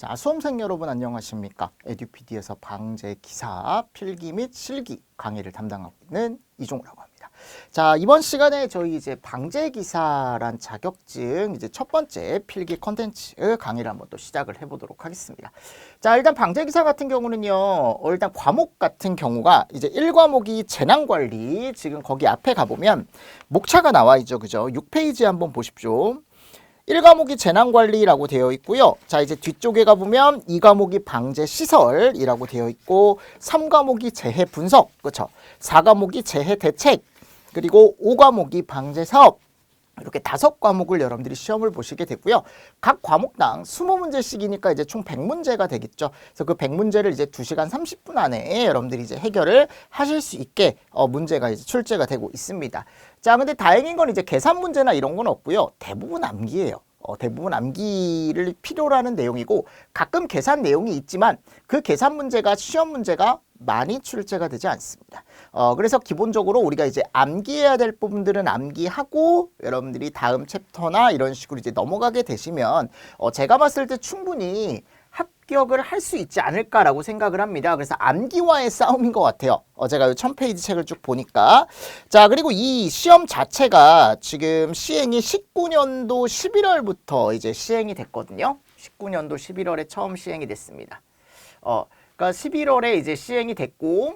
자, 수험생 여러분 안녕하십니까? 에듀피디에서 방제 기사 필기 및 실기 강의를 담당하고 있는 이종우라고 합니다. 자, 이번 시간에 저희 이제 방제 기사란 자격증 이제 첫 번째 필기 컨텐츠 강의를 한번 또 시작을 해보도록 하겠습니다. 자, 일단 방제 기사 같은 경우는요, 일단 과목 같은 경우가 이제 1과목이 재난관리, 지금 거기 앞에 가보면 목차가 나와 있죠, 그죠? 6페이지 한번 보십시오. 1과목이 재난관리라고 되어 있고요. 자, 이제 뒤쪽에 가보면 2과목이 방제시설이라고 되어 있고 3과목이 재해분석, 그렇죠? 4과목이 재해대책, 그리고 5과목이 방제사업, 이렇게 5과목을 여러분들이 시험을 보시게 되고요. 각 과목당 20문제씩이니까 이제 총 100문제가 되겠죠. 그래서 그 100문제를 이제 2시간 30분 안에 여러분들이 이제 해결을 하실 수 있게 문제가 이제 출제가 되고 있습니다. 자, 근데 다행인 건 이제 계산 문제나 이런 건 없고요. 대부분 암기예요. 대부분 암기를 필요로 하는 내용이고 가끔 계산 내용이 있지만 그 계산 문제가 시험 문제가 많이 출제가 되지 않습니다. 그래서 기본적으로 우리가 이제 암기해야 될 부분들은 암기하고 여러분들이 다음 챕터나 이런 식으로 이제 넘어가게 되시면 제가 봤을 때 충분히 합격을 할 수 있지 않을까라고 생각을 합니다. 그래서 암기와의 싸움인 것 같아요. 제가 이 1000페이지 책을 쭉 보니까. 자, 그리고 이 시험 자체가 지금 시행이 19년도 11월부터 이제 시행이 됐거든요. 19년도 11월에 처음 시행이 됐습니다. 그러니까 11월에 이제 시행이 됐고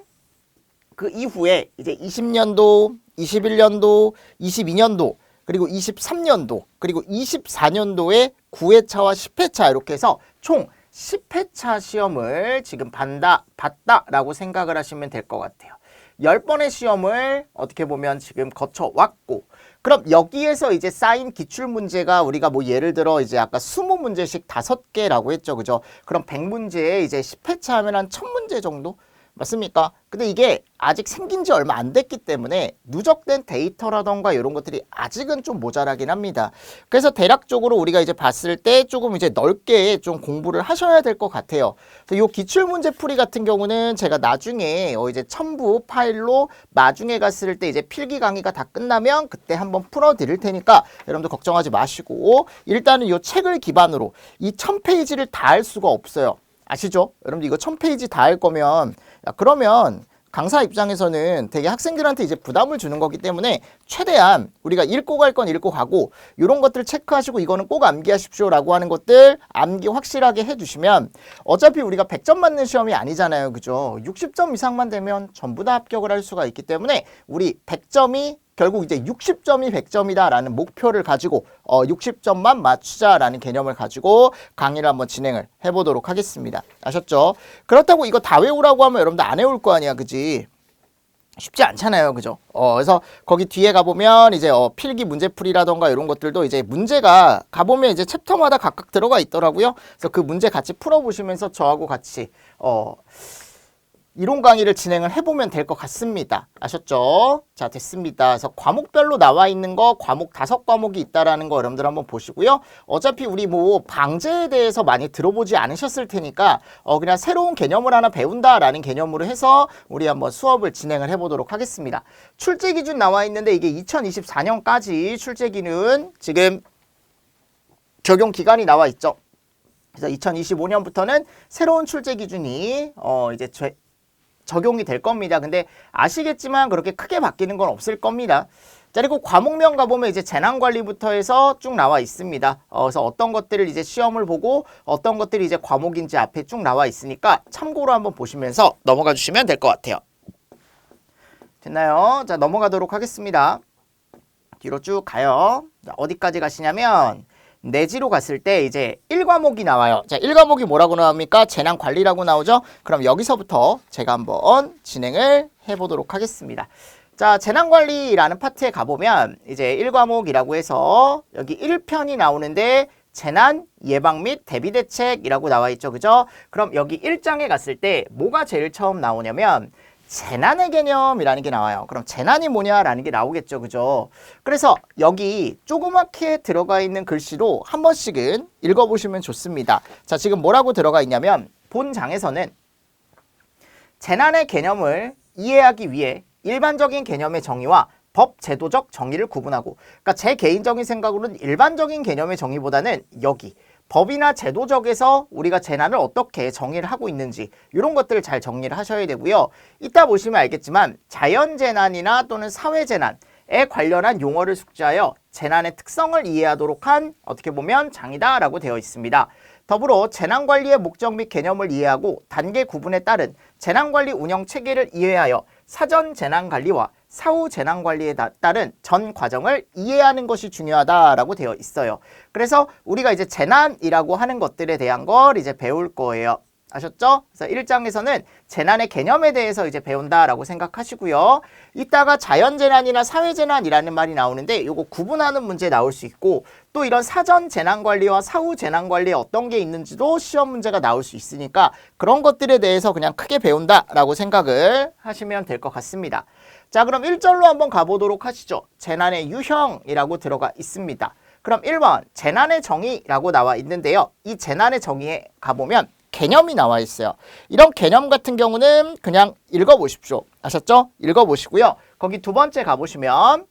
그 이후에 이제 20년도, 21년도, 22년도, 그리고 23년도, 그리고 24년도에 9회차와 10회차 이렇게 해서 총 10회차 시험을 지금 봤다라고 생각을 하시면 될 것 같아요. 10번의 시험을 어떻게 보면 지금 거쳐왔고, 그럼 여기에서 이제 쌓인 기출문제가 우리가 뭐 예를 들어 이제 아까 20문제씩 5개라고 했죠. 그죠? 그럼 100문제에 이제 10회차 하면 한 1000문제 정도? 맞습니까? 근데 이게 아직 생긴 지 얼마 안 됐기 때문에 누적된 데이터라던가 이런 것들이 아직은 좀 모자라긴 합니다. 그래서 대략적으로 우리가 이제 봤을 때 조금 이제 넓게 좀 공부를 하셔야 될 것 같아요. 그래서 요 기출문제 풀이 같은 경우는 제가 나중에 이제 첨부 파일로 나중에 갔을 때 이제 필기 강의가 다 끝나면 그때 한번 풀어 드릴 테니까 여러분들 걱정하지 마시고 일단은 요 책을 기반으로 이 1000페이지를 다 할 수가 없어요. 아시죠? 여러분들 이거 1000페이지 다 할 거면 그러면 강사 입장에서는 되게 학생들한테 이제 부담을 주는 거기 때문에 최대한 우리가 읽고 갈 건 읽고 가고 이런 것들 체크하시고 이거는 꼭 암기하십시오 라고 하는 것들 암기 확실하게 해주시면 어차피 우리가 100점 맞는 시험이 아니잖아요. 그죠? 60점 이상만 되면 전부 다 합격을 할 수가 있기 때문에 우리 100점이 결국 이제 60점이 100점이다라는 목표를 가지고 60점만 맞추자라는 개념을 가지고 강의를 한번 진행을 해보도록 하겠습니다. 아셨죠? 그렇다고 이거 다 외우라고 하면 여러분들 안 외울 거 아니야, 그지? 쉽지 않잖아요, 그죠? 그래서 거기 뒤에 가보면 이제 필기 문제풀이라던가 이런 것들도 이제 문제가 가보면 이제 챕터마다 각각 들어가 있더라고요. 그래서 그 문제 같이 풀어보시면서 저하고 같이 이론 강의를 진행을 해보면 될 것 같습니다. 아셨죠? 자, 됐습니다. 그래서 과목별로 나와 있는 거 과목 5과목이 있다라는 거 여러분들 한번 보시고요. 어차피 우리 뭐 방제에 대해서 많이 들어보지 않으셨을 테니까 그냥 새로운 개념을 하나 배운다라는 개념으로 해서 우리 한번 수업을 진행을 해보도록 하겠습니다. 출제 기준 나와 있는데 이게 2024년까지 출제기는 지금 적용 기간이 나와 있죠. 그래서 2025년부터는 새로운 출제 기준이 이제 적용이 될 겁니다. 근데 아시겠지만 그렇게 크게 바뀌는 건 없을 겁니다. 자, 그리고 과목명 가보면 이제 재난관리부터 해서 쭉 나와 있습니다. 그래서 어떤 것들을 이제 시험을 보고 어떤 것들이 이제 과목인지 앞에 쭉 나와 있으니까 참고로 한번 보시면서 넘어가 주시면 될 것 같아요. 됐나요? 자, 넘어가도록 하겠습니다. 뒤로 쭉 가요. 자, 어디까지 가시냐면 내지로 갔을 때 이제 1과목이 나와요. 자, 1과목이 뭐라고 나옵니까? 재난관리라고 나오죠? 그럼 여기서부터 제가 한번 진행을 해보도록 하겠습니다. 자, 재난관리라는 파트에 가보면 이제 1과목이라고 해서 여기 1편이 나오는데 재난 예방 및 대비 대책이라고 나와 있죠. 그죠? 그럼 여기 1장에 갔을 때 뭐가 제일 처음 나오냐면 재난의 개념이라는 게 나와요. 그럼 재난이 뭐냐라는 게 나오겠죠. 그죠? 그래서 여기 조그맣게 들어가 있는 글씨로 한 번씩은 읽어보시면 좋습니다. 자, 지금 뭐라고 들어가 있냐면 본 장에서는 재난의 개념을 이해하기 위해 일반적인 개념의 정의와 법 제도적 정의를 구분하고, 그러니까 제 개인적인 생각으로는 일반적인 개념의 정의보다는 여기 법이나 제도적에서 우리가 재난을 어떻게 정의를 하고 있는지 이런 것들을 잘 정리를 하셔야 되고요. 이따 보시면 알겠지만 자연재난이나 또는 사회재난에 관련한 용어를 숙지하여 재난의 특성을 이해하도록 한 어떻게 보면 장이다라고 되어 있습니다. 더불어 재난관리의 목적 및 개념을 이해하고 단계 구분에 따른 재난관리 운영 체계를 이해하여 사전 재난관리와 사후 재난관리에 따른 전 과정을 이해하는 것이 중요하다라고 되어 있어요. 그래서 우리가 이제 재난이라고 하는 것들에 대한 걸 이제 배울 거예요. 아셨죠? 그래서 1장에서는 재난의 개념에 대해서 이제 배운다라고 생각하시고요. 이따가 자연재난이나 사회재난이라는 말이 나오는데 이거 구분하는 문제 나올 수 있고 또 이런 사전 재난관리와 사후 재난관리에 어떤 게 있는지도 시험 문제가 나올 수 있으니까 그런 것들에 대해서 그냥 크게 배운다라고 생각을 하시면 될 것 같습니다. 자, 그럼 1절로 한번 가보도록 하시죠. 재난의 유형이라고 들어가 있습니다. 그럼 1번 재난의 정의라고 나와 있는데요. 이 재난의 정의에 가보면 개념이 나와 있어요. 이런 개념 같은 경우는 그냥 읽어보십시오. 아셨죠? 읽어보시고요. 거기 두 번째 가보시면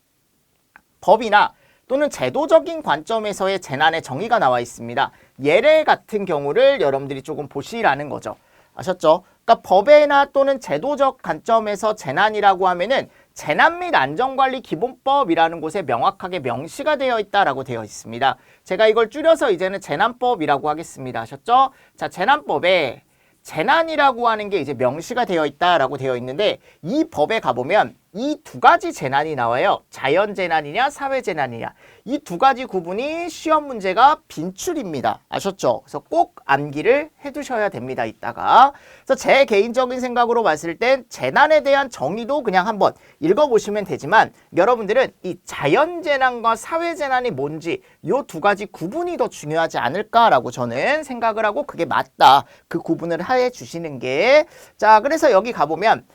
법이나 또는 제도적인 관점에서의 재난의 정의가 나와 있습니다. 예례 같은 경우를 여러분들이 조금 보시라는 거죠. 아셨죠? 그러니까 법에나 또는 제도적 관점에서 재난이라고 하면은 재난 및 안전관리 기본법이라는 곳에 명확하게 명시가 되어 있다라고 되어 있습니다. 제가 이걸 줄여서 이제는 재난법이라고 하겠습니다. 아셨죠? 자, 재난법에 재난이라고 하는 게 이제 명시가 되어 있다라고 되어 있는데 이 법에 가보면 이 두 가지 재난이 나와요. 자연재난이냐 사회재난이냐. 이 두 가지 구분이 시험 문제가 빈출입니다. 아셨죠? 그래서 꼭 암기를 해두셔야 됩니다. 이따가. 그래서 제 개인적인 생각으로 봤을 땐 재난에 대한 정의도 그냥 한번 읽어보시면 되지만 여러분들은 이 자연재난과 사회재난이 뭔지 이 두 가지 구분이 더 중요하지 않을까라고 저는 생각을 하고 그게 맞다. 그 구분을 해 주시는 게. 자, 그래서 여기 가보면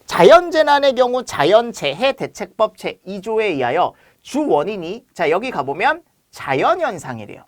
자연재난의 경우 자연재해대책법 제2조에 의하여 주 원인이 자 여기 가보면 자연현상이래요.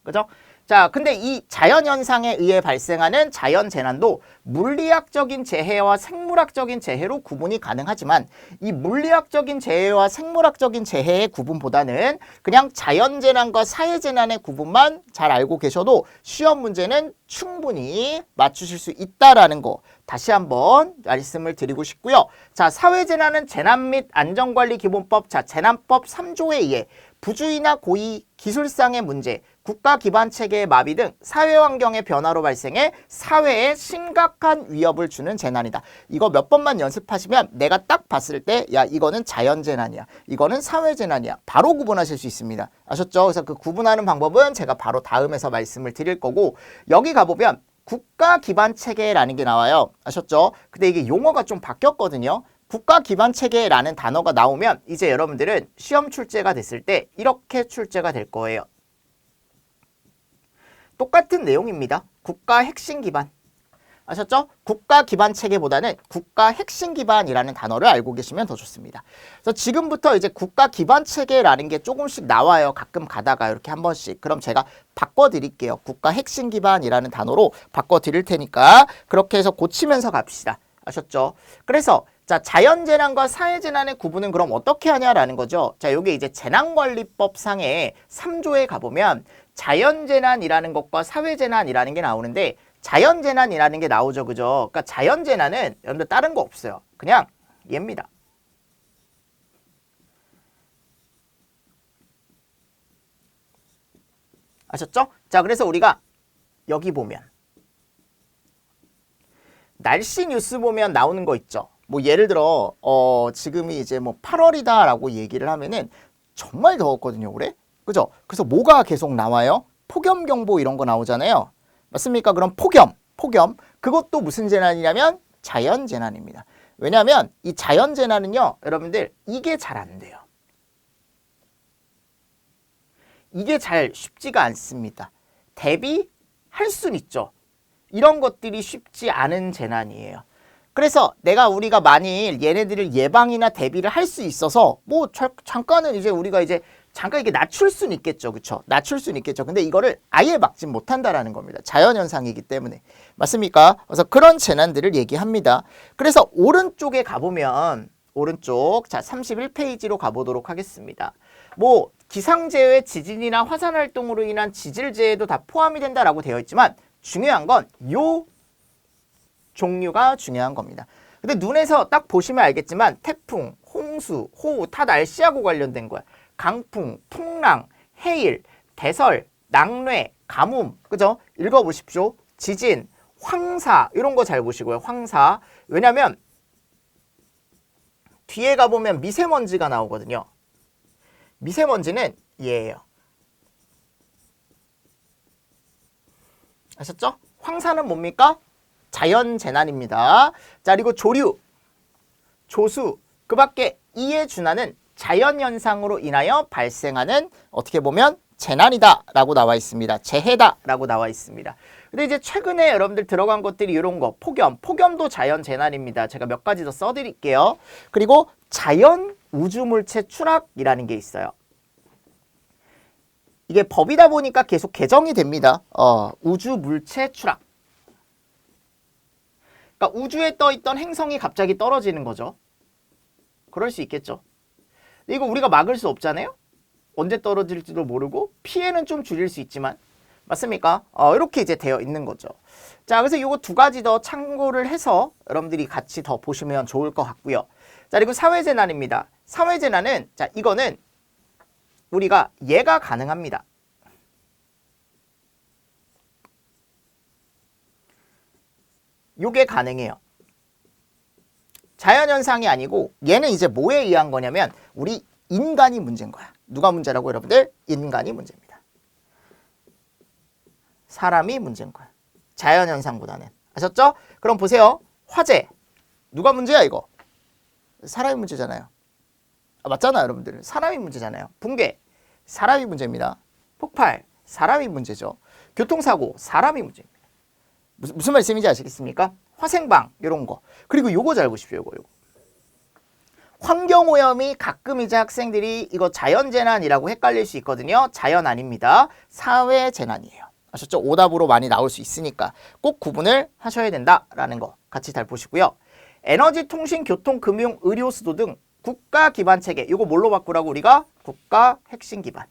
그죠? 자, 근데 이 자연현상에 의해 발생하는 자연재난도 물리학적인 재해와 생물학적인 재해로 구분이 가능하지만 이 물리학적인 재해와 생물학적인 재해의 구분보다는 그냥 자연재난과 사회재난의 구분만 잘 알고 계셔도 시험 문제는 충분히 맞추실 수 있다라는 거 다시 한번 말씀을 드리고 싶고요. 자, 사회재난은 재난 및 안전관리기본법 자 재난법 3조에 의해 부주의나 고의, 기술상의 문제, 국가 기반 체계의 마비 등 사회 환경의 변화로 발생해 사회에 심각한 위협을 주는 재난이다. 이거 몇 번만 연습하시면 내가 딱 봤을 때 야 이거는 자연재난이야. 이거는 사회재난이야. 바로 구분하실 수 있습니다. 아셨죠? 그래서 그 구분하는 방법은 제가 바로 다음에서 말씀을 드릴 거고 여기 가보면 국가 기반 체계라는 게 나와요. 아셨죠? 근데 이게 용어가 좀 바뀌었거든요. 국가 기반 체계라는 단어가 나오면 이제 여러분들은 시험 출제가 됐을 때 이렇게 출제가 될 거예요. 똑같은 내용입니다. 국가 핵심 기반. 아셨죠? 국가 기반 체계보다는 국가 핵심 기반이라는 단어를 알고 계시면 더 좋습니다. 그래서 지금부터 이제 국가 기반 체계라는 게 조금씩 나와요. 가끔 가다가 이렇게 한 번씩. 그럼 제가 바꿔드릴게요. 국가 핵심 기반이라는 단어로 바꿔드릴 테니까 그렇게 해서 고치면서 갑시다. 아셨죠? 그래서 자, 자연재난과 사회재난의 구분은 그럼 어떻게 하냐라는 거죠. 자, 요게 이제 재난관리법 상의 3조에 가보면 자연재난이라는 것과 사회재난이라는 게 나오는데 자연재난이라는 게 나오죠. 그죠? 그러니까 자연재난은 여러분들 다른 거 없어요. 그냥 얘입니다. 아셨죠? 자, 그래서 우리가 여기 보면 날씨 뉴스 보면 나오는 거 있죠. 뭐 예를 들어 지금이 이제 뭐 8월이다라고 얘기를 하면은 정말 더웠거든요, 올해. 그죠? 그래서 뭐가 계속 나와요? 폭염경보 이런 거 나오잖아요. 맞습니까? 그럼 폭염. 그것도 무슨 재난이냐면 자연재난입니다. 왜냐하면 이 자연재난은요, 여러분들 이게 잘 안 돼요. 이게 잘 쉽지가 않습니다. 대비할 순 있죠. 이런 것들이 쉽지 않은 재난이에요. 그래서 우리가 만일 얘네들을 예방이나 대비를 할 수 있어서 뭐 잠깐은 이제 우리가 이제 잠깐 이게 낮출 수는 있겠죠. 그쵸? 낮출 수는 있겠죠. 근데 이거를 아예 막지 못한다라는 겁니다. 자연현상이기 때문에. 맞습니까? 그래서 그런 재난들을 얘기합니다. 그래서 오른쪽에 가보면 오른쪽 자 31페이지로 가보도록 하겠습니다. 뭐 기상재해, 지진이나 화산활동으로 인한 지질재해도 다 포함이 된다라고 되어 있지만 중요한 건 요 종류가 중요한 겁니다. 근데 눈에서 딱 보시면 알겠지만 태풍, 홍수, 호우 다 날씨하고 관련된 거야. 강풍, 풍랑, 해일, 대설, 낙뢰, 가뭄, 그죠? 읽어보십시오. 지진, 황사 이런 거 잘 보시고요. 황사. 왜냐면 뒤에 가보면 미세먼지가 나오거든요. 미세먼지는 얘예요. 아셨죠? 황사는 뭡니까? 자연재난입니다. 자, 그리고 조류, 조수, 그 밖에 이에 준하는 자연현상으로 인하여 발생하는 어떻게 보면 재난이다 라고 나와 있습니다. 재해다 라고 나와 있습니다. 근데 이제 최근에 여러분들 들어간 것들이 이런 거, 폭염도 자연재난입니다. 제가 몇 가지 더 써드릴게요. 그리고 자연 우주물체 추락이라는 게 있어요. 이게 법이다 보니까 계속 개정이 됩니다. 우주물체 추락. 그러니까 우주에 떠있던 행성이 갑자기 떨어지는 거죠. 그럴 수 있겠죠. 근데 이거 우리가 막을 수 없잖아요. 언제 떨어질지도 모르고 피해는 좀 줄일 수 있지만 맞습니까? 이렇게 이제 되어 있는 거죠. 자, 그래서 이거 두 가지 더 참고를 해서 여러분들이 같이 더 보시면 좋을 것 같고요. 자, 그리고 사회재난입니다. 사회재난은 자, 이거는 우리가 얘가 가능합니다. 요게 가능해요. 자연현상이 아니고 얘는 이제 뭐에 의한 거냐면 우리 인간이 문제인 거야. 누가 문제라고 여러분들? 인간이 문제입니다. 사람이 문제인 거야. 자연현상보다는. 아셨죠? 그럼 보세요. 화재. 누가 문제야 이거? 사람이 문제잖아요. 맞잖아요 여러분들. 사람이 문제잖아요. 붕괴. 사람이 문제입니다. 폭발. 사람이 문제죠. 교통사고. 사람이 문제입니다. 무슨 말씀인지 아시겠습니까? 화생방 이런 거. 그리고 요거 잘 보십시오. 요거. 환경오염이 가끔 이제 학생들이 이거 자연재난이라고 헷갈릴 수 있거든요. 자연 아닙니다. 사회재난이에요. 아셨죠? 오답으로 많이 나올 수 있으니까 꼭 구분을 하셔야 된다라는 거 같이 잘 보시고요. 에너지, 통신, 교통, 금융, 의료, 수도 등 국가 기반 체계. 이거 뭘로 바꾸라고 우리가? 국가 핵심 기반.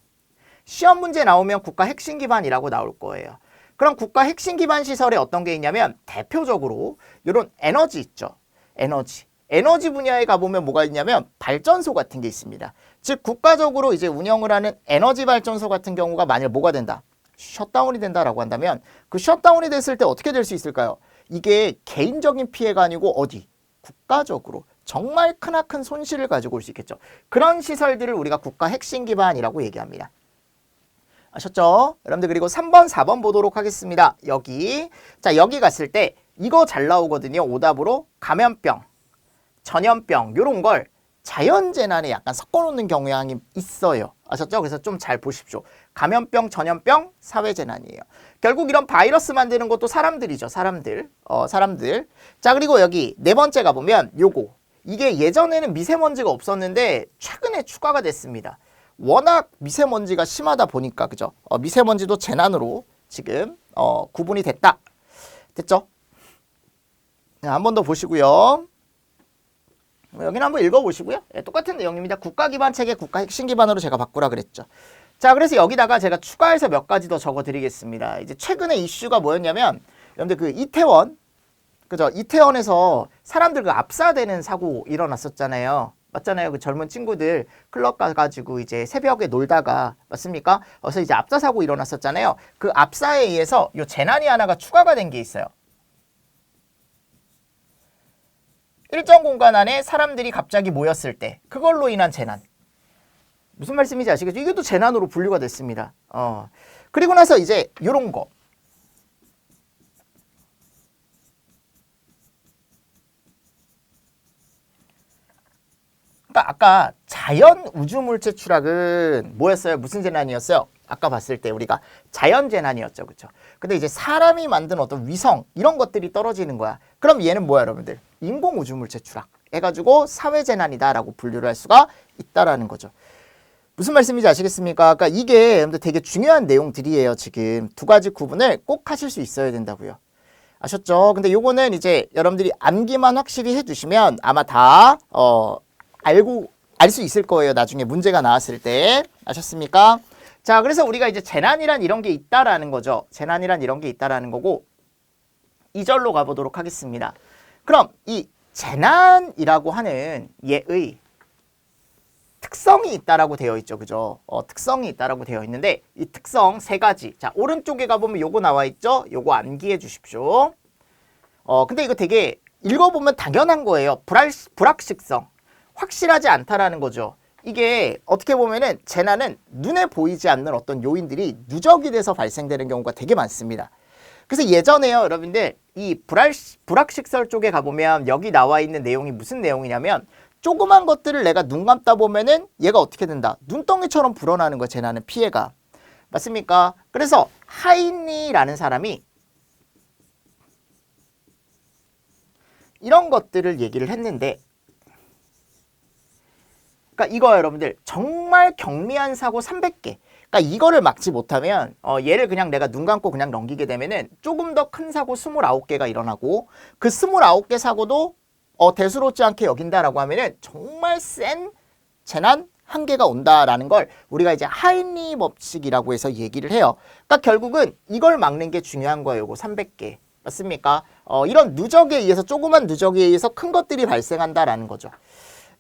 시험 문제 나오면 국가 핵심 기반이라고 나올 거예요. 그럼 국가 핵심 기반 시설에 어떤 게 있냐면 대표적으로 이런 에너지 있죠. 에너지 분야에 가보면 뭐가 있냐면 발전소 같은 게 있습니다. 즉 국가적으로 이제 운영을 하는 에너지 발전소 같은 경우가 만일 뭐가 된다? 셧다운이 된다라고 한다면 그 셧다운이 됐을 때 어떻게 될 수 있을까요? 이게 개인적인 피해가 아니고 어디? 국가적으로 정말 크나큰 손실을 가지고 올 수 있겠죠. 그런 시설들을 우리가 국가 핵심 기반이라고 얘기합니다. 아셨죠? 여러분들 그리고 3번, 4번 보도록 하겠습니다. 여기. 자, 여기 갔을 때 이거 잘 나오거든요. 오답으로 감염병, 전염병 이런 걸 자연재난에 약간 섞어놓는 경향이 있어요. 아셨죠? 그래서 좀 잘 보십시오. 감염병, 전염병, 사회재난이에요. 결국 이런 바이러스 만드는 것도 사람들이죠. 사람들. 자, 그리고 여기 네 번째 가보면 요거. 이게 예전에는 미세먼지가 없었는데 최근에 추가가 됐습니다. 워낙 미세먼지가 심하다 보니까 그죠? 미세먼지도 재난으로 지금 구분이 됐다. 됐죠? 한 번 더 보시고요. 여기는 한번 읽어보시고요. 예, 똑같은 내용입니다. 국가 기반 체계, 국가 핵심 기반으로 제가 바꾸라 그랬죠. 자, 그래서 여기다가 제가 추가해서 몇 가지 더 적어드리겠습니다. 이제 최근에 이슈가 뭐였냐면 여러분들 그 이태원, 그죠? 이태원에서 사람들 그 압사되는 사고 일어났었잖아요. 맞잖아요. 그 젊은 친구들 클럽 가가지고 이제 새벽에 놀다가 맞습니까? 그래서 이제 압사 사고 일어났었잖아요. 그 압사에 의해서 요 재난이 하나가 추가가 된 게 있어요. 일정 공간 안에 사람들이 갑자기 모였을 때 그걸로 인한 재난. 무슨 말씀인지 아시겠죠? 이게 또 재난으로 분류가 됐습니다. 그리고 나서 이제 요런 거. 그러니까 아까 자연 우주물체 추락은 뭐였어요? 무슨 재난이었어요? 아까 봤을 때 우리가 자연재난이었죠. 그렇죠? 근데 이제 사람이 만든 어떤 위성 이런 것들이 떨어지는 거야. 그럼 얘는 뭐야 여러분들? 인공우주물체 추락 해가지고 사회재난이다라고 분류를 할 수가 있다라는 거죠. 무슨 말씀인지 아시겠습니까? 그러니까 이게 여러분들 되게 중요한 내용들이에요. 지금 두 가지 구분을 꼭 하실 수 있어야 된다고요. 아셨죠? 근데 요거는 이제 여러분들이 암기만 확실히 해두시면 아마 다 알고 알 수 있을 거예요. 나중에 문제가 나왔을 때. 아셨습니까? 자, 그래서 우리가 이제 재난이란 이런 게 있다라는 거죠. 재난이란 이런 게 있다라는 거고 2절로 가보도록 하겠습니다. 그럼 이 재난이라고 하는 얘의 특성이 있다라고 되어 있죠. 그죠? 특성이 있다라고 되어 있는데 이 특성 세 가지. 자, 오른쪽에 가보면 요거 나와 있죠? 요거 암기해 주십시오. 근데 이거 되게 읽어보면 당연한 거예요. 불확실성. 확실하지 않다라는 거죠. 이게 어떻게 보면은 재난은 눈에 보이지 않는 어떤 요인들이 누적이 돼서 발생되는 경우가 되게 많습니다. 그래서 예전에요, 여러분들 이 불확실성 쪽에 가보면 여기 나와 있는 내용이 무슨 내용이냐면 조그만 것들을 내가 눈 감다 보면은 얘가 어떻게 된다? 눈덩이처럼 불어나는 거예요, 재난은 피해가. 맞습니까? 그래서 하인리라는 사람이 이런 것들을 얘기를 했는데 그러니까 이거 여러분들 정말 경미한 사고 300개. 그러니까 이거를 막지 못하면 얘를 그냥 내가 눈 감고 그냥 넘기게 되면은 조금 더 큰 사고 29개가 일어나고 그 29개 사고도 대수롭지 않게 여긴다라고 하면은 정말 센 재난 한 개가 온다라는 걸 우리가 이제 하인리 법칙이라고 해서 얘기를 해요. 그러니까 결국은 이걸 막는 게 중요한 거예요. 이거 300개. 맞습니까? 이런 누적에 의해서 조그만 누적에 의해서 큰 것들이 발생한다라는 거죠.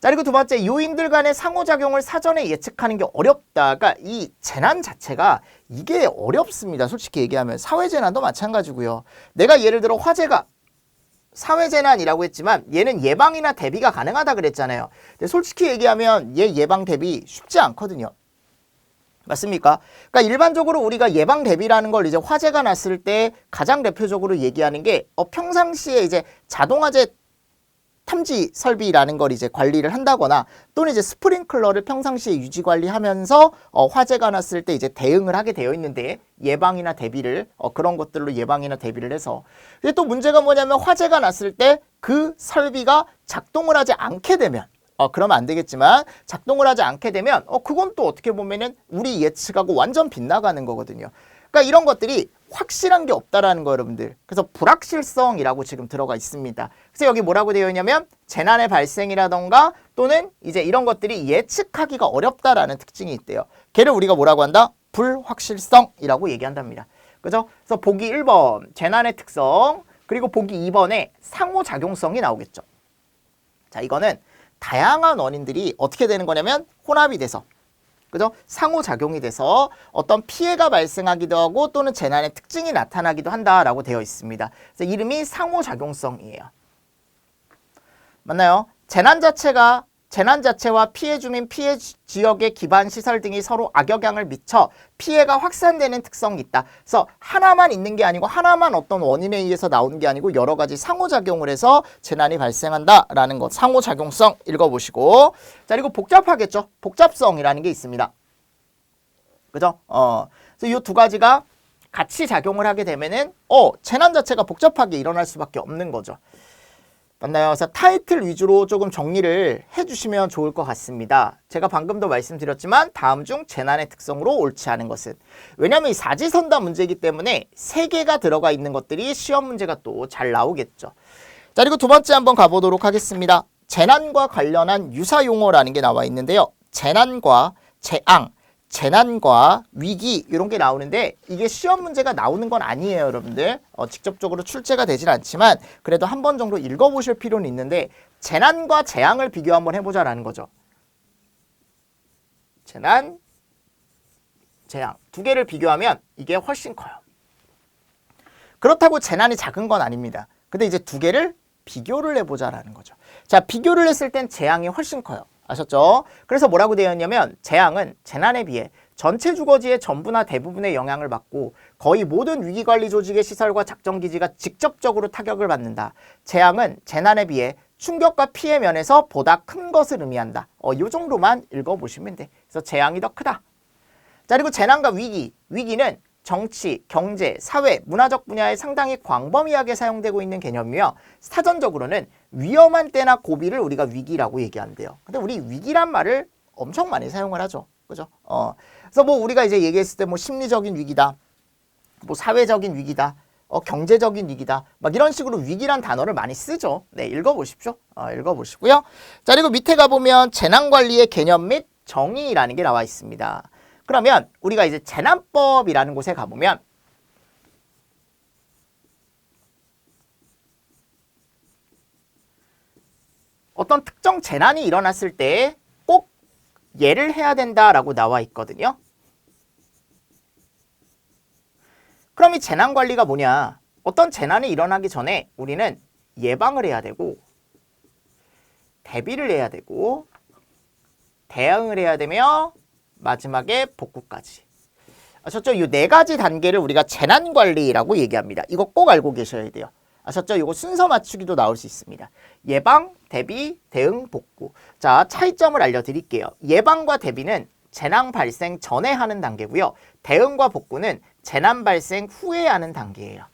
자, 그리고 두 번째, 요인들 간의 상호작용을 사전에 예측하는 게 어렵다. 그러니까 이 재난 자체가 이게 어렵습니다. 솔직히 얘기하면 사회재난도 마찬가지고요. 내가 예를 들어 화재가 사회재난이라고 했지만 얘는 예방이나 대비가 가능하다 그랬잖아요. 근데 솔직히 얘기하면 얘 예방 대비 쉽지 않거든요. 맞습니까? 그러니까 일반적으로 우리가 예방 대비라는 걸 이제 화재가 났을 때 가장 대표적으로 얘기하는 게 평상시에 이제 자동화재 탐지 설비라는 걸 이제 관리를 한다거나 또는 이제 스프링클러를 평상시에 유지 관리하면서 화재가 났을 때 이제 대응을 하게 되어 있는데 예방이나 대비를 그런 것들로 예방이나 대비를 해서 근데 또 문제가 뭐냐면 화재가 났을 때 그 설비가 작동을 하지 않게 되면 그러면 안 되겠지만 작동을 하지 않게 되면 그건 또 어떻게 보면은 우리 예측하고 완전 빗나가는 거거든요. 그러니까 이런 것들이 확실한 게 없다라는 거 여러분들. 그래서 불확실성이라고 지금 들어가 있습니다. 그래서 여기 뭐라고 되어 있냐면 재난의 발생이라던가 또는 이제 이런 것들이 예측하기가 어렵다라는 특징이 있대요. 걔를 우리가 뭐라고 한다? 불확실성이라고 얘기한답니다. 그죠? 그래서 보기 1번 재난의 특성 그리고 보기 2번에 상호작용성이 나오겠죠. 자, 이거는 다양한 원인들이 어떻게 되는 거냐면 혼합이 돼서 그죠? 상호작용이 돼서 어떤 피해가 발생하기도 하고 또는 재난의 특징이 나타나기도 한다라고 되어 있습니다. 그래서 이름이 상호작용성이에요. 맞나요? 재난 자체와 피해 주민, 피해 지역의 기반 시설 등이 서로 악영향을 미쳐 피해가 확산되는 특성이 있다. 그래서 하나만 있는 게 아니고 하나만 어떤 원인에 의해서 나오는 게 아니고 여러 가지 상호작용을 해서 재난이 발생한다라는 것. 상호작용성 읽어보시고. 자, 그리고 복잡하겠죠. 복잡성이라는 게 있습니다. 그죠? 그래서 이 두 가지가 같이 작용을 하게 되면은 재난 자체가 복잡하게 일어날 수밖에 없는 거죠. 맞나요? 그래서 타이틀 위주로 조금 정리를 해주시면 좋을 것 같습니다. 제가 방금도 말씀드렸지만 다음 중 재난의 특성으로 옳지 않은 것은 왜냐하면 이 사지선다 문제이기 때문에 3개가 들어가 있는 것들이 시험 문제가 또 잘 나오겠죠. 자, 그리고 두 번째 한번 가보도록 하겠습니다. 재난과 관련한 유사 용어라는 게 나와 있는데요. 재난과 재앙, 재난과 위기 이런 게 나오는데 이게 시험 문제가 나오는 건 아니에요, 여러분들. 직접적으로 출제가 되진 않지만 그래도 한 번 정도 읽어보실 필요는 있는데 재난과 재앙을 비교 한번 해보자라는 거죠. 재난, 재앙 두 개를 비교하면 이게 훨씬 커요. 그렇다고 재난이 작은 건 아닙니다. 근데 이제 두 개를 비교를 해보자라는 거죠. 자, 비교를 했을 땐 재앙이 훨씬 커요. 아셨죠? 그래서 뭐라고 되어 있냐면 재앙은 재난에 비해 전체 주거지의 전부나 대부분의 영향을 받고 거의 모든 위기관리 조직의 시설과 작전기지가 직접적으로 타격을 받는다. 재앙은 재난에 비해 충격과 피해 면에서 보다 큰 것을 의미한다. 이 정도만 읽어보시면 돼. 그래서 재앙이 더 크다. 자, 그리고 재난과 위기. 위기는 정치, 경제, 사회, 문화적 분야에 상당히 광범위하게 사용되고 있는 개념이며 사전적으로는 위험한 때나 고비를 우리가 위기라고 얘기한대요. 근데 우리 위기란 말을 엄청 많이 사용을 하죠. 그죠? 그래서 뭐 우리가 이제 얘기했을 때 뭐 심리적인 위기다, 뭐 사회적인 위기다, 경제적인 위기다. 막 이런 식으로 위기란 단어를 많이 쓰죠. 네, 읽어보십시오. 읽어보시고요. 자, 그리고 밑에 가보면 재난관리의 개념 및 정의라는 게 나와 있습니다. 그러면 우리가 이제 재난법이라는 곳에 가보면 어떤 특정 재난이 일어났을 때 꼭 예를 해야 된다라고 나와 있거든요. 그럼 이 재난관리가 뭐냐? 어떤 재난이 일어나기 전에 우리는 예방을 해야 되고 대비를 해야 되고 대응을 해야 되며 마지막에 복구까지. 아셨죠? 이 네 가지 단계를 우리가 재난관리라고 얘기합니다. 이거 꼭 알고 계셔야 돼요. 아셨죠? 이거 순서 맞추기도 나올 수 있습니다. 예방, 대비, 대응, 복구. 자, 차이점을 알려드릴게요. 예방과 대비는 재난 발생 전에 하는 단계고요. 대응과 복구는 재난 발생 후에 하는 단계예요.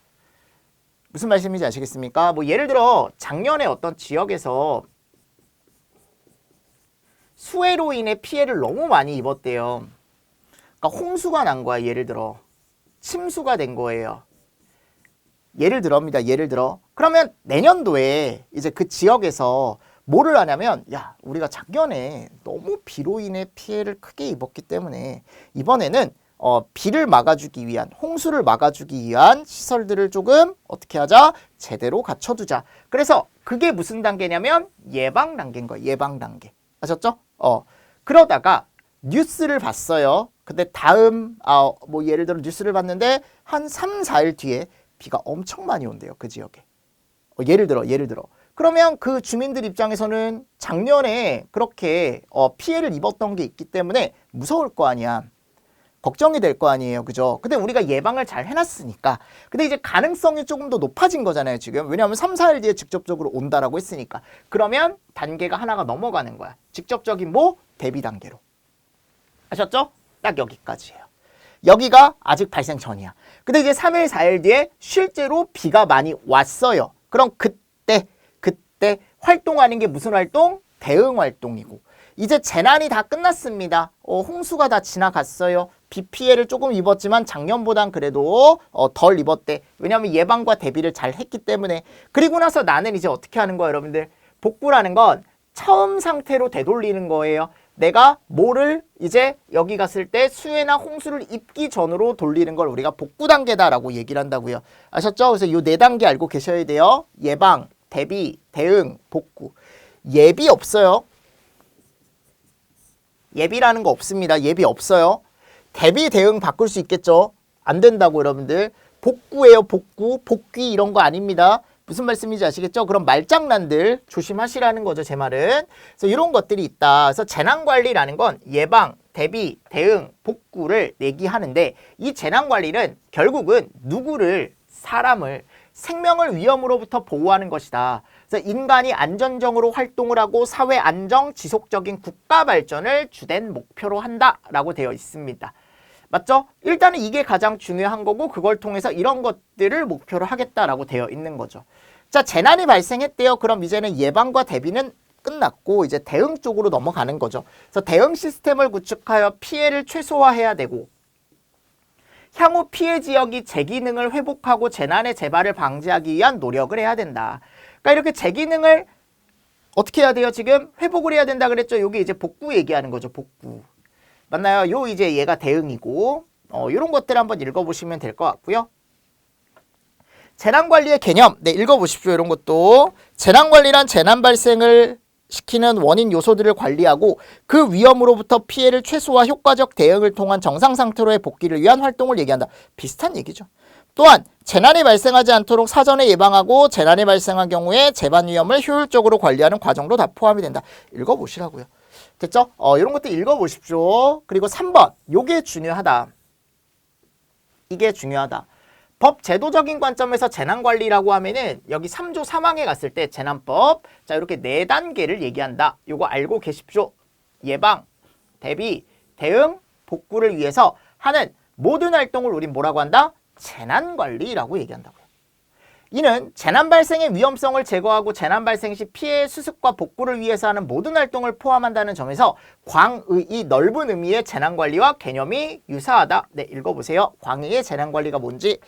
무슨 말씀인지 아시겠습니까? 뭐 예를 들어 작년에 어떤 지역에서 수해로 인해 피해를 너무 많이 입었대요. 그러니까 홍수가 난 거야. 예를 들어 침수가 된 거예요. 예를 들어입니다. 예를 들어. 그러면 내년도에 이제 그 지역에서 뭐를 하냐면, 야, 우리가 작년에 너무 비로 인해 피해를 크게 입었기 때문에 이번에는 비를 막아주기 위한, 홍수를 막아주기 위한 시설들을 조금 어떻게 하자? 제대로 갖춰두자. 그래서 그게 무슨 단계냐면 예방 단계인 거예요. 예방 단계. 아셨죠? 그러다가 뉴스를 봤어요. 근데 다음 뭐 예를 들어 뉴스를 봤는데 한 3, 4일 뒤에 비가 엄청 많이 온대요. 그 지역에. 예를 들어. 그러면 그 주민들 입장에서는 작년에 그렇게 피해를 입었던 게 있기 때문에 무서울 거 아니야. 걱정이 될 거 아니에요. 그죠? 근데 우리가 예방을 잘 해놨으니까. 근데 이제 가능성이 조금 더 높아진 거잖아요. 지금. 왜냐하면 3, 4일 뒤에 직접적으로 온다라고 했으니까. 그러면 단계가 하나가 넘어가는 거야. 직접적인 뭐? 대비 단계로. 아셨죠? 딱 여기까지예요. 여기가 아직 발생 전이야. 근데 이제 3일, 4일 뒤에 실제로 비가 많이 왔어요. 그럼 그때 활동하는 게 무슨 활동? 대응 활동이고. 이제 재난이 다 끝났습니다. 홍수가 다 지나갔어요. 비 피해를 조금 입었지만 작년보단 그래도 덜 입었대. 왜냐하면 예방과 대비를 잘 했기 때문에. 그리고 나서 나는 이제 어떻게 하는 거예요, 여러분들? 복구라는 건 처음 상태로 되돌리는 거예요. 내가 뭐를 이제 여기 갔을 때 수해나 홍수를 입기 전으로 돌리는 걸 우리가 복구 단계다라고 얘기를 한다고요. 아셨죠? 그래서 이 네 단계 알고 계셔야 돼요. 예방, 대비, 대응, 복구. 예비 없어요. 예비라는 거 없습니다. 예비 없어요. 대비, 대응 바꿀 수 있겠죠? 안 된다고 여러분들. 복구예요. 복구. 복귀 이런 거 아닙니다. 무슨 말씀인지 아시겠죠? 그럼 말장난들 조심하시라는 거죠. 제 말은. 그래서 이런 것들이 있다. 그래서 재난관리라는 건 예방, 대비, 대응, 복구를 내기하는데 이 재난관리는 결국은 누구를, 사람을 생명을 위험으로부터 보호하는 것이다. 그래서 인간이 안전정으로 활동을 하고 사회 안정, 지속적인 국가 발전을 주된 목표로 한다라고 되어 있습니다. 맞죠? 일단은 이게 가장 중요한 거고 그걸 통해서 이런 것들을 목표로 하겠다라고 되어 있는 거죠. 자, 재난이 발생했대요. 그럼 이제는 예방과 대비는 끝났고 이제 대응 쪽으로 넘어가는 거죠. 그래서 대응 시스템을 구축하여 피해를 최소화해야 되고 향후 피해 지역이 재기능을 회복하고 재난의 재발을 방지하기 위한 노력을 해야 된다. 그러니까 이렇게 재기능을 어떻게 해야 돼요? 지금 회복을 해야 된다 그랬죠? 여기 이제 복구 얘기하는 거죠. 복구. 맞나요? 요 이제 얘가 대응이고 이런 것들 한번 읽어보시면 될 것 같고요. 재난관리의 개념. 네, 읽어보십시오. 이런 것도. 재난관리란 재난 발생을 시키는 원인 요소들을 관리하고 그 위험으로부터 피해를 최소화 효과적 대응을 통한 정상 상태로의 복귀를 위한 활동을 얘기한다. 비슷한 얘기죠. 또한 재난이 발생하지 않도록 사전에 예방하고 재난이 발생한 경우에 재발 위험을 효율적으로 관리하는 과정도 다 포함이 된다. 읽어보시라고요. 됐죠? 이런 것도 읽어보십시오. 그리고 3번. 요게 중요하다. 이게 중요하다. 법 제도적인 관점에서 재난관리라고 하면은 여기 3조 3항에 갔을 때 재난법. 자, 이렇게 4단계를 얘기한다. 요거 알고 계십시오. 예방, 대비, 대응, 복구를 위해서 하는 모든 활동을 우린 뭐라고 한다? 재난관리라고 얘기한다고요. 이는 재난 발생의 위험성을 제거하고 재난 발생 시 피해 수습과 복구를 위해서 하는 모든 활동을 포함한다는 점에서 광의의 넓은 의미의 재난관리와 개념이 유사하다. 네, 읽어보세요. 광의의 재난관리가 뭔지.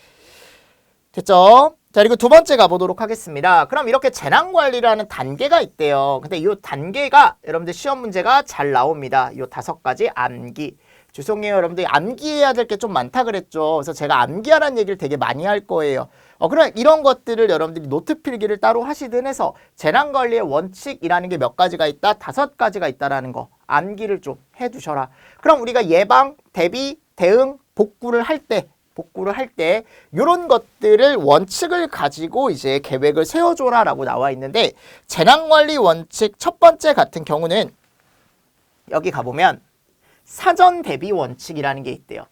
됐죠? 자, 그리고 두 번째 가보도록 하겠습니다. 그럼 이렇게 재난관리라는 단계가 있대요. 근데 이 단계가 여러분들 시험 문제가 잘 나옵니다. 이 5가지 암기. 죄송해요. 여러분들 암기해야 될 게 좀 많다 그랬죠. 그래서 제가 암기하라는 얘기를 되게 많이 할 거예요. 그럼 이런 것들을 여러분들이 노트 필기를 따로 하시든 해서 재난관리의 원칙이라는 게 몇 가지가 있다? 5가지가 있다라는 거. 암기를 좀 해두셔라. 그럼 우리가 예방, 대비, 대응, 복구를 할 때 이런 것들을 원칙을 가지고 이제 계획을 세워줘라라고 나와 있는데 재난관리 원칙 첫 번째 같은 경우는 여기 가보면 사전 대비 원칙이라는 게 있대요.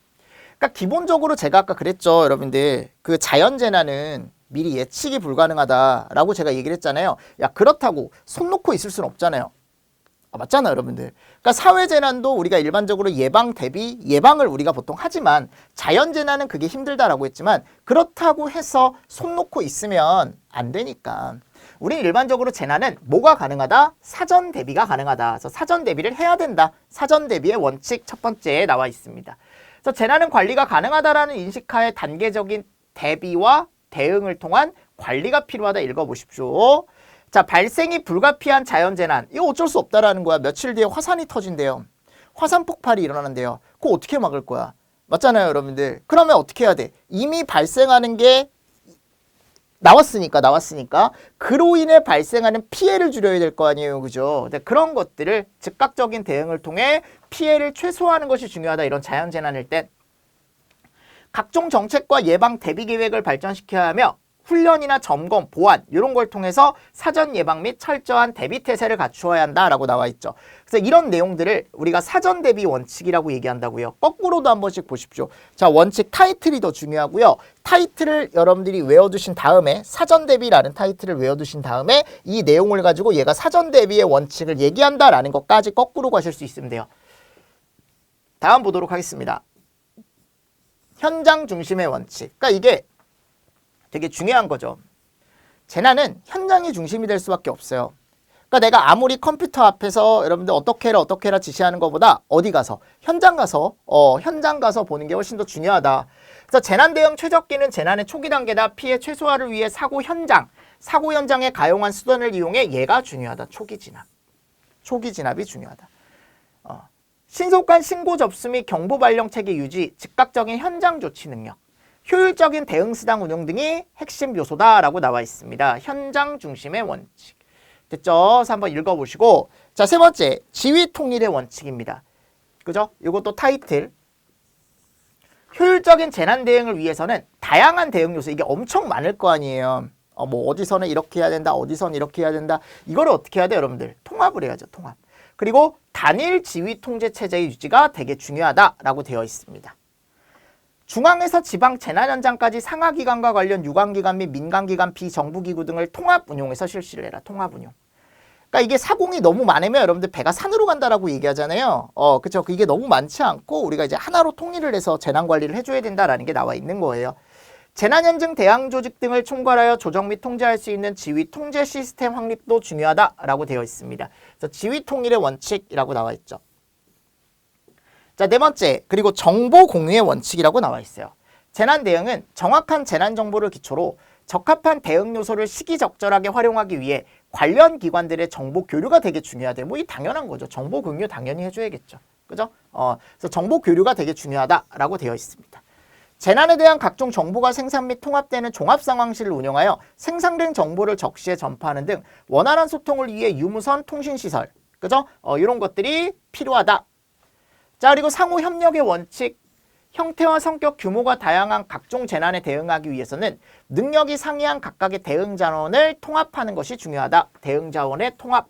그러니까 기본적으로 제가 아까 그랬죠. 여러분들 그 자연재난은 미리 예측이 불가능하다라고 제가 얘기를 했잖아요. 야 그렇다고 손 놓고 있을 수는 없잖아요. 맞잖아요, 여러분들. 그러니까 사회재난도 우리가 일반적으로 예방, 대비, 예방을 우리가 보통 하지만 자연재난은 그게 힘들다라고 했지만 그렇다고 해서 손 놓고 있으면 안 되니까. 우리 일반적으로 재난은 뭐가 가능하다? 사전 대비가 가능하다. 그래서 사전 대비를 해야 된다. 사전 대비의 원칙 첫 번째에 나와 있습니다. 그래서 재난은 관리가 가능하다라는 인식하에 단계적인 대비와 대응을 통한 관리가 필요하다 읽어보십시오. 자, 발생이 불가피한 자연재난. 이거 어쩔 수 없다라는 거야. 며칠 뒤에 화산이 터진대요. 화산 폭발이 일어나는데요. 그거 어떻게 막을 거야? 맞잖아요, 여러분들. 그러면 어떻게 해야 돼? 이미 발생하는 게 나왔으니까 그로 인해 발생하는 피해를 줄여야 될 거 아니에요. 그죠? 근데 그런 것들을 즉각적인 대응을 통해 피해를 최소화하는 것이 중요하다. 이런 자연재난일 땐 각종 정책과 예방 대비 계획을 발전시켜야 하며 훈련이나 점검, 보완 이런 걸 통해서 사전 예방 및 철저한 대비 태세를 갖추어야 한다라고 나와 있죠. 그래서 이런 내용들을 우리가 사전 대비 원칙이라고 얘기한다고요. 거꾸로도 한 번씩 보십시오. 자, 원칙 타이틀이 더 중요하고요. 타이틀을 여러분들이 외워두신 다음에 사전 대비라는 타이틀을 외워두신 다음에 이 내용을 가지고 얘가 사전 대비의 원칙을 얘기한다라는 것까지 거꾸로 가실 수 있으면 돼요. 다음 보도록 하겠습니다. 현장 중심의 원칙. 그러니까 이게 되게 중요한 거죠. 재난은 현장이 중심이 될 수밖에 없어요. 그러니까 내가 아무리 컴퓨터 앞에서 여러분들 어떻게 해라 지시하는 것보다 어디 가서 현장 가서 보는 게 훨씬 더 중요하다. 그래서 재난 대응 최적기는 재난의 초기 단계다. 피해 최소화를 위해 사고 현장에 가용한 수단을 이용해 얘가 중요하다. 초기 진압이 중요하다. 신속한 신고 접수 및 경보 발령 체계 유지, 즉각적인 현장 조치 능력. 효율적인 대응 수단 운용 등이 핵심 요소다라고 나와 있습니다. 현장 중심의 원칙. 됐죠? 그래서 한번 읽어보시고 자, 세 번째 지휘 통일의 원칙입니다. 그죠? 이것도 타이틀. 효율적인 재난 대응을 위해서는 다양한 대응 요소 이게 엄청 많을 거 아니에요. 뭐 어디서는 이렇게 해야 된다. 어디서는 이렇게 해야 된다. 이거를 어떻게 해야 돼요, 여러분들? 통합을 해야죠. 통합. 그리고 단일 지휘 통제 체제의 유지가 되게 중요하다라고 되어 있습니다. 중앙에서 지방 재난 현장까지 상하기관과 관련 유관기관 및 민간기관 비정부기구 등을 통합 운용해서 실시를 해라. 통합 운용. 그러니까 이게 사공이 너무 많으면 여러분들 배가 산으로 간다라고 얘기하잖아요. 그쵸? 이게 너무 많지 않고 우리가 이제 하나로 통일을 해서 재난 관리를 해줘야 된다라는 게 나와 있는 거예요. 재난 현장 대항 조직 등을 총괄하여 조정 및 통제할 수 있는 지휘 통제 시스템 확립도 중요하다라고 되어 있습니다. 그래서 지휘 통일의 원칙이라고 나와 있죠. 자, 네 번째, 그리고 정보 공유의 원칙이라고 나와 있어요. 재난 대응은 정확한 재난 정보를 기초로 적합한 대응 요소를 시기적절하게 활용하기 위해 관련 기관들의 정보 교류가 되게 중요하대. 뭐 이 당연한 거죠. 정보 공유 당연히 해줘야겠죠. 그죠? 그래서 정보 교류가 되게 중요하다라고 되어 있습니다. 재난에 대한 각종 정보가 생산 및 통합되는 종합상황실을 운영하여 생산된 정보를 적시에 전파하는 등 원활한 소통을 위해 유무선 통신시설, 그죠? 이런 것들이 필요하다. 자, 그리고 상호 협력의 원칙. 형태와 성격, 규모가 다양한 각종 재난에 대응하기 위해서는 능력이 상이한 각각의 대응 자원을 통합하는 것이 중요하다. 대응 자원의 통합.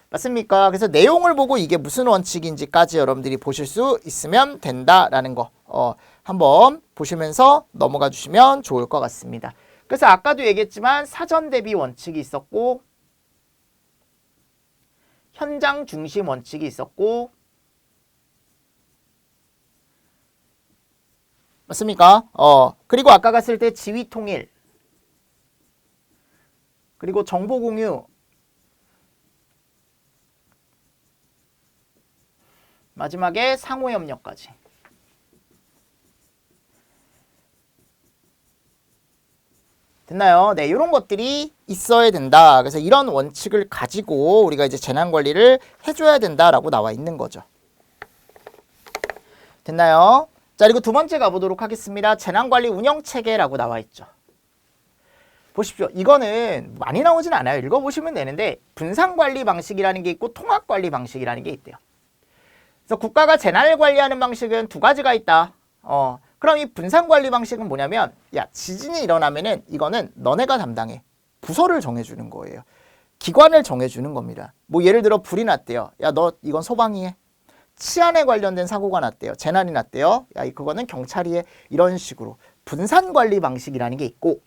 맞습니까? 그래서 내용을 보고 이게 무슨 원칙인지까지 여러분들이 보실 수 있으면 된다라는 거 한번 보시면서 넘어가 주시면 좋을 것 같습니다. 그래서 아까도 얘기했지만 사전 대비 원칙이 있었고 현장 중심 원칙이 있었고 맞습니까? 그리고 아까 갔을 때 지휘 통일 그리고 정보 공유 마지막에 상호 협력까지. 됐나요? 네, 이런 것들이 있어야 된다. 그래서 이런 원칙을 가지고 우리가 이제 재난관리를 해줘야 된다라고 나와 있는 거죠. 됐나요? 자, 그리고 두 번째 가보도록 하겠습니다. 재난관리 운영체계라고 나와 있죠. 보십시오. 이거는 많이 나오진 않아요. 읽어보시면 되는데 분산관리 방식이라는 게 있고 통합관리 방식이라는 게 있대요. 그래서 국가가 재난을 관리하는 방식은 두 가지가 있다. 그럼 이 분산관리 방식은 뭐냐면 야, 지진이 일어나면은 이거는 너네가 담당해. 부서를 정해주는 거예요. 기관을 정해주는 겁니다. 뭐 예를 들어 불이 났대요. 야, 너 이건 소방이 해. 치안에 관련된 사고가 났대요. 재난이 났대요. 야, 그거는 경찰이 해. 이런 식으로 분산관리 방식이라는 게 있고,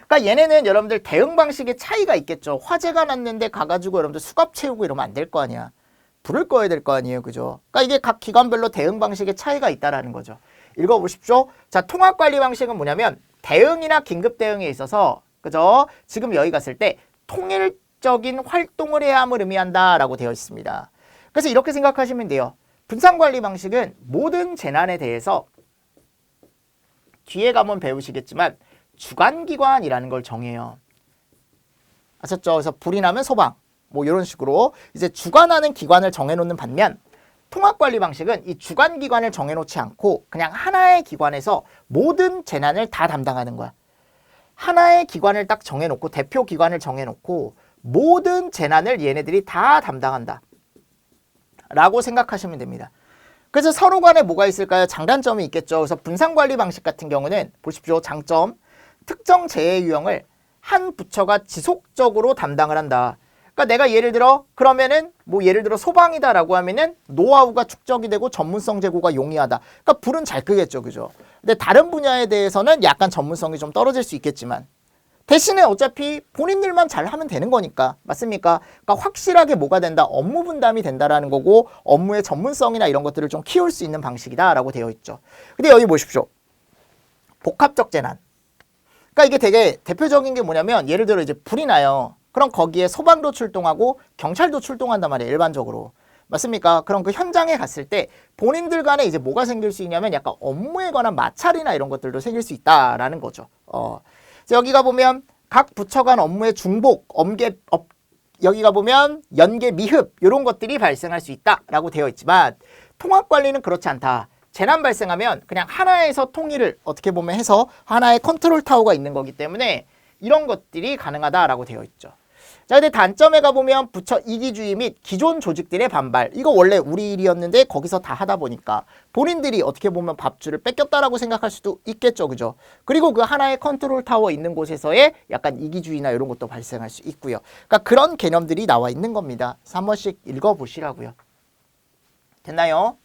그러니까 얘네는 여러분들 대응 방식의 차이가 있겠죠. 화재가 났는데 가가지고 여러분들 수갑 채우고 이러면 안 될 거 아니야. 불을 꺼야 될 거 아니에요. 그죠? 그러니까 이게 각 기관별로 대응 방식의 차이가 있다라는 거죠. 읽어보십시오. 자, 통합관리 방식은 뭐냐면 대응이나 긴급 대응에 있어서, 그죠? 지금 여기 갔을 때 통일적인 활동을 해야 함을 의미한다라고 되어 있습니다. 그래서 이렇게 생각하시면 돼요. 분산관리 방식은 모든 재난에 대해서 뒤에 가면 배우시겠지만 주관기관이라는 걸 정해요. 아셨죠? 그래서 불이 나면 소방, 뭐 이런 식으로 이제 주관하는 기관을 정해놓는 반면 통합관리 방식은 이 주관기관을 정해놓지 않고 그냥 하나의 기관에서 모든 재난을 다 담당하는 거야. 하나의 기관을 딱 정해놓고 대표 기관을 정해놓고 모든 재난을 얘네들이 다 담당한다 라고 생각하시면 됩니다. 그래서 서로 간에 뭐가 있을까요? 장단점이 있겠죠. 그래서 분산관리 방식 같은 경우는 보십시오. 장점, 특정 재해 유형을 한 부처가 지속적으로 담당을 한다. 그러니까 내가 예를 들어 그러면은 뭐 예를 들어 소방이다라고 하면은 노하우가 축적이 되고 전문성 제고가 용이하다. 그러니까 불은 잘 끄겠죠. 그죠? 근데 다른 분야에 대해서는 약간 전문성이 좀 떨어질 수 있겠지만 대신에 어차피 본인들만 잘하면 되는 거니까. 맞습니까? 그러니까 확실하게 뭐가 된다? 업무 분담이 된다라는 거고 업무의 전문성이나 이런 것들을 좀 키울 수 있는 방식이다라고 되어 있죠. 근데 여기 보십시오. 복합적 재난. 그러니까 이게 되게 대표적인 게 뭐냐면 예를 들어 이제 불이 나요. 그럼 거기에 소방도 출동하고 경찰도 출동한단 말이에요. 일반적으로. 맞습니까? 그럼 그 현장에 갔을 때 본인들 간에 이제 뭐가 생길 수 있냐면 약간 업무에 관한 마찰이나 이런 것들도 생길 수 있다라는 거죠. 여기가 보면 각 부처 간 업무의 중복, 여기가 보면 연계 미흡 이런 것들이 발생할 수 있다라고 되어 있지만 통합관리는 그렇지 않다. 재난 발생하면 그냥 하나에서 통일을 어떻게 보면 해서 하나의 컨트롤 타워가 있는 거기 때문에 이런 것들이 가능하다라고 되어 있죠. 자, 근데 단점에 가보면 부처 이기주의 및 기존 조직들의 반발. 이거 원래 우리 일이었는데 거기서 다 하다 보니까 본인들이 어떻게 보면 밥줄을 뺏겼다라고 생각할 수도 있겠죠. 그죠? 그리고 그 하나의 컨트롤 타워 있는 곳에서의 약간 이기주의나 이런 것도 발생할 수 있고요. 그러니까 그런 개념들이 나와 있는 겁니다. 그래서 한 번씩 읽어보시라고요. 됐나요?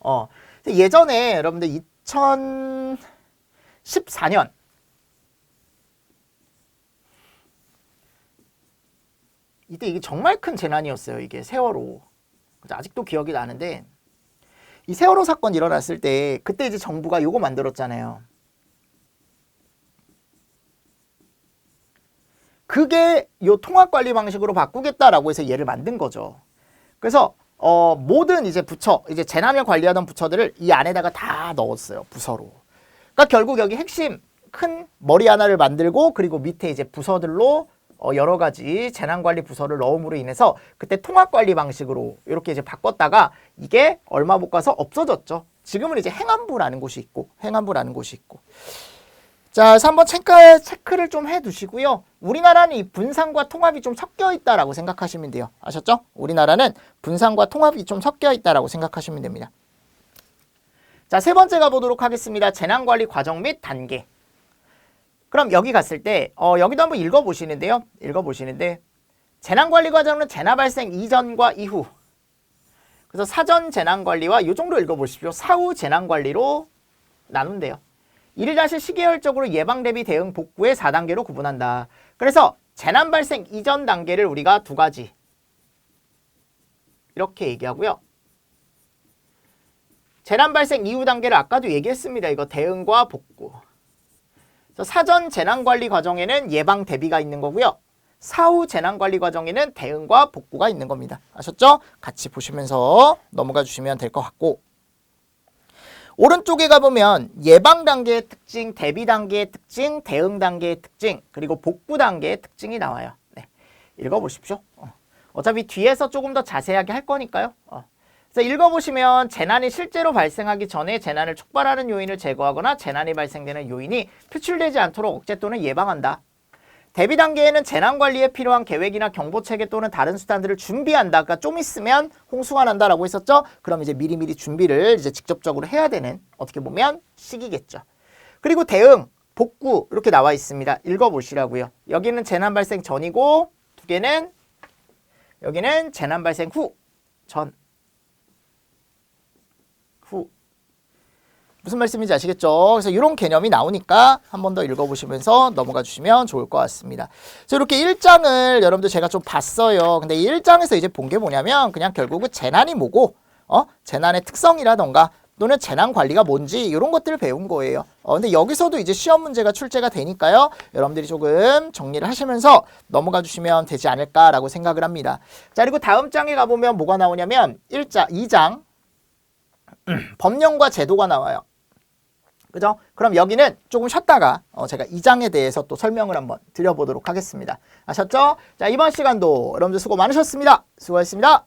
예전에 여러분들 2014년 이때 이게 정말 큰 재난이었어요. 이게 세월호. 아직도 기억이 나는데 이 세월호 사건 일어났을 때 그때 이제 정부가 요거 만들었잖아요. 그게 요 통합관리 방식으로 바꾸겠다라고 해서 얘를 만든 거죠. 그래서 모든 이제 부처, 이제 재난을 관리하던 부처들을 이 안에다가 다 넣었어요. 부서로. 그러니까 결국 여기 핵심 큰 머리 하나를 만들고 그리고 밑에 이제 부서들로 여러 가지 재난관리 부서를 넣음으로 인해서 그때 통합관리 방식으로 이렇게 이제 바꿨다가 이게 얼마 못 가서 없어졌죠. 지금은 이제 행안부라는 곳이 있고 자, 그래서 한번 체크를 좀 해두시고요. 우리나라는 이 분산과 통합이 좀 섞여 있다라고 생각하시면 돼요. 아셨죠? 우리나라는 분산과 통합이 좀 섞여 있다라고 생각하시면 됩니다. 자, 세 번째 가보도록 하겠습니다. 재난관리 과정 및 단계. 그럼 여기 갔을 때 여기도 한번 읽어보시는데 재난관리 과정은 재난 발생 이전과 이후, 그래서 사전 재난관리와 이 정도 읽어보십시오. 사후 재난관리로 나눈대요. 이를 다시 시계열적으로 예방 대비 대응 복구의 4단계로 구분한다. 그래서 재난 발생 이전 단계를 우리가 두 가지 이렇게 얘기하고요. 재난 발생 이후 단계를 아까도 얘기했습니다. 이거 대응과 복구. 사전 재난관리 과정에는 예방 대비가 있는 거고요. 사후 재난관리 과정에는 대응과 복구가 있는 겁니다. 아셨죠? 같이 보시면서 넘어가 주시면 될 것 같고, 오른쪽에 가보면 예방 단계의 특징, 대비 단계의 특징, 대응 단계의 특징, 그리고 복구 단계의 특징이 나와요. 네. 읽어보십시오. 어차피 뒤에서 조금 더 자세하게 할 거니까요. 그래서 읽어보시면 재난이 실제로 발생하기 전에 재난을 촉발하는 요인을 제거하거나 재난이 발생되는 요인이 표출되지 않도록 억제 또는 예방한다. 대비 단계에는 재난 관리에 필요한 계획이나 경보 체계 또는 다른 수단들을 준비한다. 그러니까 좀 있으면 홍수가 난다라고 했었죠. 그럼 이제 미리미리 준비를 이제 직접적으로 해야 되는 어떻게 보면 시기겠죠. 그리고 대응, 복구 이렇게 나와 있습니다. 읽어보시라고요. 여기는 재난 발생 전이고 두 개는 여기는 재난 발생 후, 전, 후. 무슨 말씀인지 아시겠죠? 그래서 이런 개념이 나오니까 한 번 더 읽어보시면서 넘어가 주시면 좋을 것 같습니다. 그래서 이렇게 1장을 여러분들 제가 좀 봤어요. 근데 이 1장에서 이제 본 게 뭐냐면 그냥 결국은 재난이 뭐고, 재난의 특성이라던가 또는 재난 관리가 뭔지 이런 것들을 배운 거예요. 근데 여기서도 이제 시험 문제가 출제가 되니까요. 여러분들이 조금 정리를 하시면서 넘어가 주시면 되지 않을까라고 생각을 합니다. 자, 그리고 다음 장에 가보면 뭐가 나오냐면 2장 법령과 제도가 나와요. 그죠? 그럼 여기는 조금 쉬었다가 제가 2장에 대해서 또 설명을 한번 드려보도록 하겠습니다. 아셨죠? 자, 이번 시간도 여러분들 수고 많으셨습니다. 수고하셨습니다.